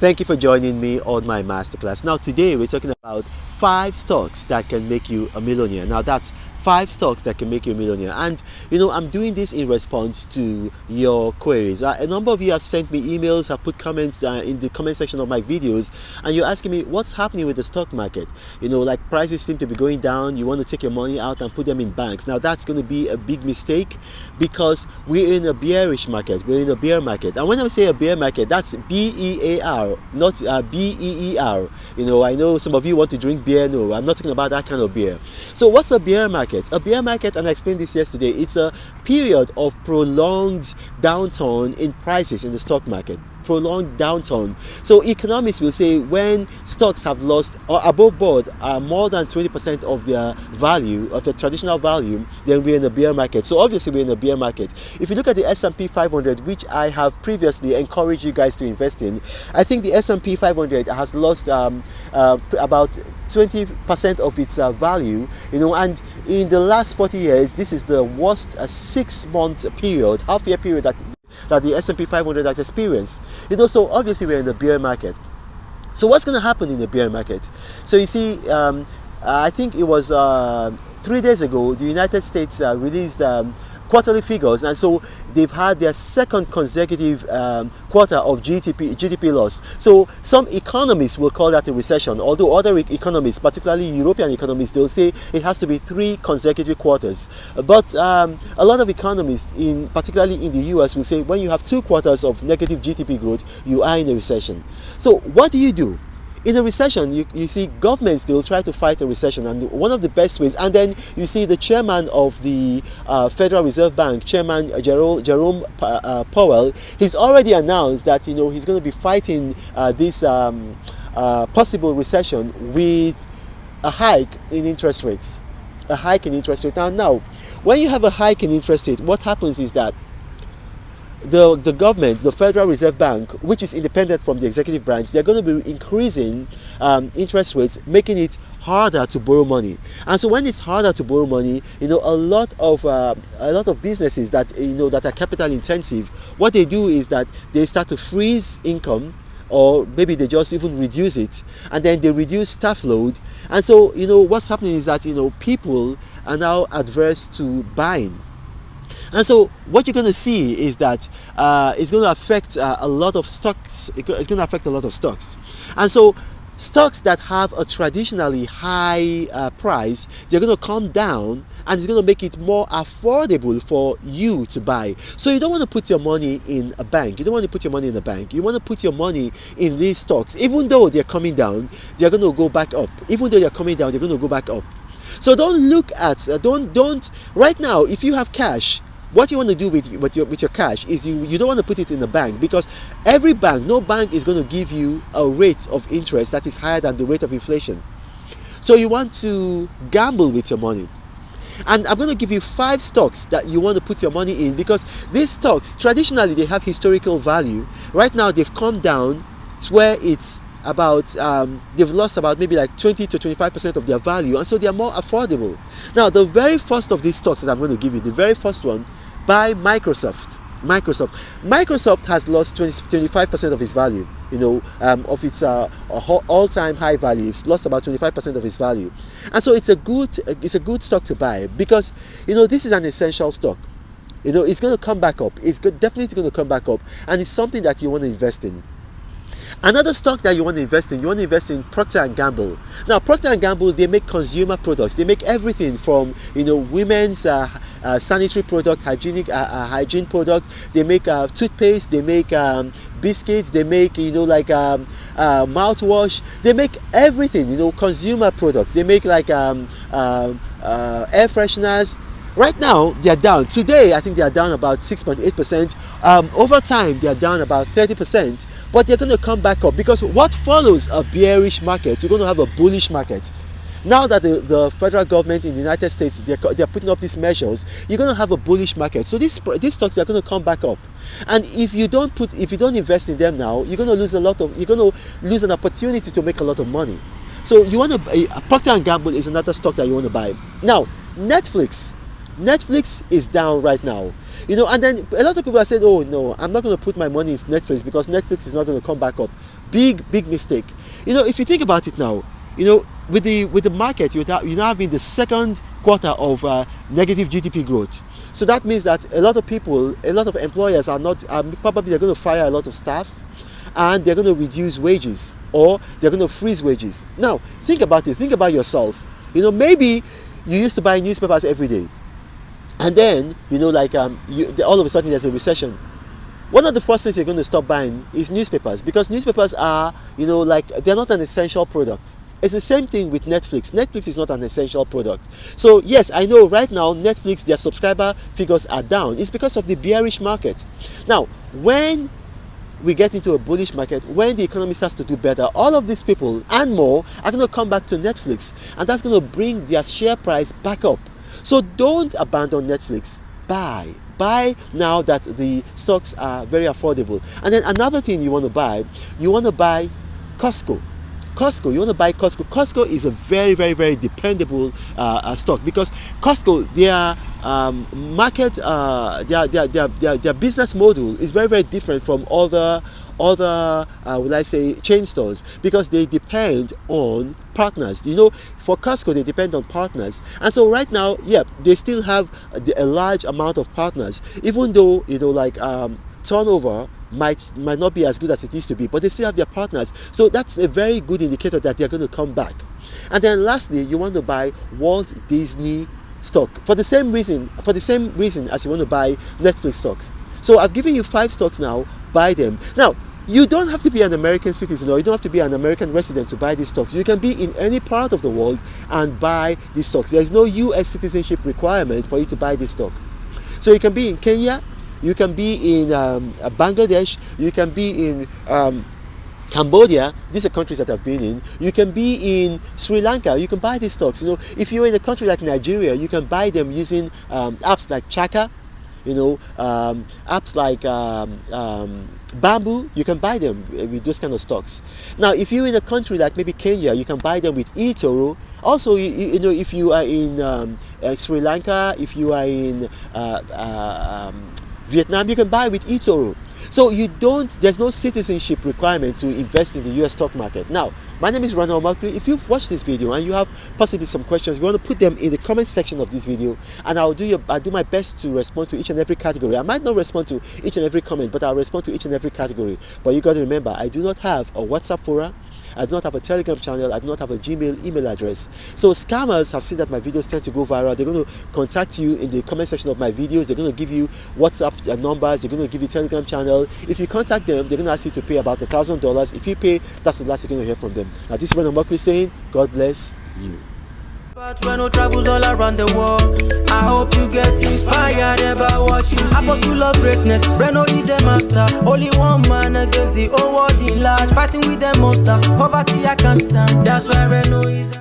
Thank you for joining me on my masterclass. Now, today we're talking about 5 stocks that can make you a millionaire. Now, that's 5 stocks that can make you a millionaire. And I'm doing this in response to your queries. A number of you have sent me emails, have put comments in the comment section of my videos, and you're asking me what's happening with the stock market. Like prices seem to be going down. You want to take your money out and put them in banks. Now, that's going to be a big mistake because we're in a bearish market. We're in a bear market. And when I say a bear market, that's B-E-A-R, not B-E-E-R. I know some of you want to drink beer. No, I'm not talking about that kind of beer. So what's a bear market? A bear market, and I explained this yesterday, it's a period of prolonged downturn in prices in the stock market. Prolonged downturn. So economists will say when stocks have lost above board more than 20% of their value, of the traditional value, then we're in a bear market. So obviously we're in a bear market. If you look at the S&P 500, which I have previously encouraged you guys to invest in, I think the S&P 500 has lost about 20% of its value, and in the last 40 years, this is the worst 6-month period, half-year period that the S&P 500 has experienced. So obviously we're in the bear market. So what's going to happen in the bear market? So you see, I think it was 3 days ago, the United States released quarterly figures, and so they've had their second consecutive quarter of GDP loss. So some economists will call that a recession, although other economists, particularly European economists, they'll say it has to be 3 consecutive quarters. But a lot of economists, particularly in the US, will say when you have 2 quarters of negative GDP growth, you are in a recession. So what do? In a recession, you see governments, they will try to fight a recession, and one of the best ways, and then you see the chairman of the Federal Reserve Bank, Chairman Jerome Powell, he's already announced that he's going to be fighting this possible recession with a hike in interest rates. A hike in interest rate. Now, when you have a hike in interest rate, what happens is that the government, the Federal Reserve Bank, which is independent from the executive branch, they're going to be increasing interest rates, making it harder to borrow money. And so when it's harder to borrow money, a lot of businesses that that are capital intensive, what they do is that they start to freeze income, or maybe they just even reduce it, and then they reduce staff load. And so what's happening is that people are now adverse to buying. And so what you're going to see is that it's going to affect a lot of stocks. It's going to affect a lot of stocks. And so stocks that have a traditionally high price, they're going to come down, and it's going to make it more affordable for you to buy. So you don't want to put your money in a bank. You don't want to put your money in a bank. You want to put your money in these stocks. Even though they're coming down, they're going to go back up. Even though they're coming down, they're going to go back up. So don't look at, don't, right now, if you have cash, what you want to do with your cash is you don't want to put it in the bank, because no bank is going to give you a rate of interest that is higher than the rate of inflation. So you want to gamble with your money. And I'm going to give you 5 stocks that you want to put your money in, because these stocks, traditionally, they have historical value. Right now, they've come down to where it's about they've lost about maybe like 20 to 25% of their value, and so they are more affordable. Now, the very first of these stocks that I'm going to give you, the very first one, by Microsoft. Microsoft has lost 25% of its value, of its all-time high value. It's lost about 25% of its value, and so it's a good stock to buy, because this is an essential stock. It's going to come back up. It's definitely going to come back up, and it's something that you want to invest in. Another stock that you want to invest in Procter & Gamble. Now, Procter & Gamble, they make consumer products. They make everything from, women's sanitary product, hygiene products. They make toothpaste. They make biscuits. They make, mouthwash. They make everything, consumer products. They make air fresheners. Right now, they are down. Today, I think they are down about 6.8%. Over time, they are down about 30%. But they're going to come back up, because what follows a bearish market, you're going to have a bullish market. Now that the federal government in the United States, they're putting up these measures, you're going to have a bullish market. So these stocks are going to come back up. And if you don't invest in them now, you're going to lose an opportunity to make a lot of money. So you want to Procter & Gamble is another stock that you want to buy. Now, Netflix is down right now. And then a lot of people are saying, oh no, I'm not going to put my money in Netflix because Netflix is not going to come back up. big mistake. You know, if you think about it now, you know, with the market, you're now having the second quarter of negative GDP growth. So that means that a lot of people, a lot of employers are not probably they're going to fire a lot of staff, and they're going to reduce wages, or they're going to freeze wages. Now, think about it. Think about yourself. You know, maybe you used to buy newspapers every day, and then, you know, like all of a sudden there's a recession. One of the first things you're going to stop buying is newspapers, because newspapers are, you know, like, they're not an essential product. It's the same thing with Netflix. Netflix is not an essential product. So yes, I know right now Netflix, their subscriber figures are down. It's because of the bearish market. Now, when we get into a bullish market, when the economy starts to do better, all of these people and more are going to come back to Netflix, and that's going to bring their share price back up. So don't abandon Netflix. Buy now that the stocks are very affordable. And then another thing you want to buy Costco. You want to buy Costco. Costco is a very dependable stock, because Costco, their market, their business model is very different from other will I say, chain stores, because they depend on partners. You know, for Costco, they depend on partners, and so right now, yeah, they still have a large amount of partners, even though, you know, like turnover might not be as good as it used to be, but they still have their partners. So that's a very good indicator that they're going to come back. And then lastly, you want to buy Walt Disney stock for the same reason as you want to buy Netflix stocks. So I've given you 5 stocks now. Buy them. Now, you don't have to be an American citizen, or you don't have to be an American resident to buy these stocks. You can be in any part of the world and buy these stocks. There is no US citizenship requirement for you to buy this stock. So you can be in Kenya, you can be in Bangladesh, you can be in Cambodia. These are countries that I've been in. You can be in Sri Lanka. You can buy these stocks. You know, if you're in a country like Nigeria, you can buy them using apps like Chaka. You know, apps like Bamboo. You can buy them with those kind of stocks. Now, if you're in a country like maybe Kenya, you can buy them with eToro. Also, you know, if you are in Sri Lanka, if you are in Vietnam, you can buy with eToro. So there's no citizenship requirement to invest in the US stock market. Now, my name is Ronald Mercury. If you've watched this video and you have possibly some questions, you want to put them in the comment section of this video, and I'll do my best to respond to each and every category. I might not respond to each and every comment, but I'll respond to each and every category. But you got to remember, I do not have a WhatsApp forum, I do not have a Telegram channel, I do not have a Gmail email address. So scammers have seen that my videos tend to go viral. They're going to contact you in the comment section of my videos. They're going to give you WhatsApp numbers. They're going to give you Telegram channel. If you contact them, they're going to ask you to pay about $1,000. If you pay, that's the last you're going to hear from them. Now, this is Ronald Mercury saying, God bless you. But Reno travels all around the world. I hope you get inspired about what you see. Apostle of greatness, Reno is a master. Only one man against the whole world in large. Fighting with the monsters, poverty I can't stand. That's why Reno is